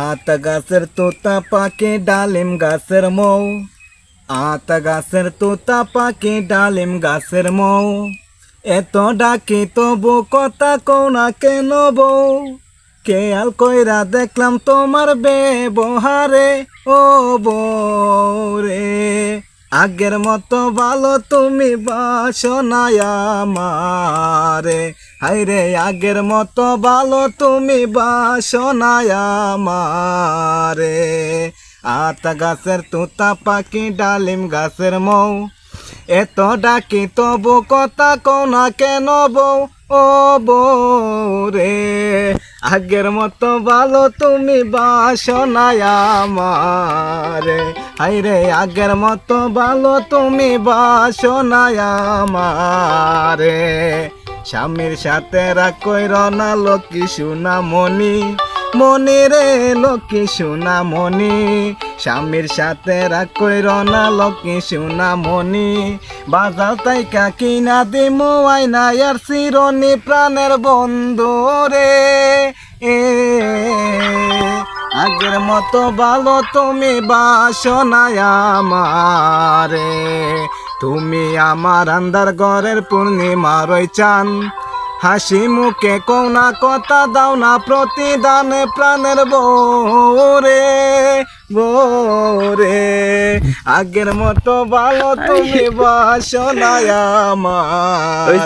আতা গাছের তোতা পাকে ডালিম গাছের মৌ, আতা গাছের তোতা পাকে ডালিম গাছের মৌ, এত ডাকি তবু কথা কও না কেন বউ? খেয়াল কইরা দেখলাম তোমার ব্যবহারে ও বউ রে, আগের মতো ভালো তুমি বাসো না আমারে, হায়রে আগের মতো ভালো তুমি বাসো না আমারে। আতা গাছের তোতা পাখি ডালিম গাছের মৌ, এত ডাকি তবু কথা কও না কেন বউ? ও বউ রে, আগের মতো ভালো তুমি বাসো না আমারে, হায়রে আগের মতো ভালো তুমি বাসো না আমারে। স্বামীর সাথে রাগ কইর না লক্ষ্মী সোনা মনি, মনি রে লক্ষ্মী সোনা মনি, স্বামীর সাথে রাগ কইর না লক্ষ্মী সোনা মনি, বাজার তাইকা কিনা দিমু আইনা আর চিরনি প্রাণের বন্ধু রে। আগের মতো ভালো তুমি বাসো না আমারে, তুমি আমার আন্ধার ঘরের পূর্ণিমার ওই চান, হাসি মুখে কও না কথা দাও না প্রতিদানে প্রাণের বউ রে, বউ রে, আগের মতো ভালো তুমি বাসো না আমারে।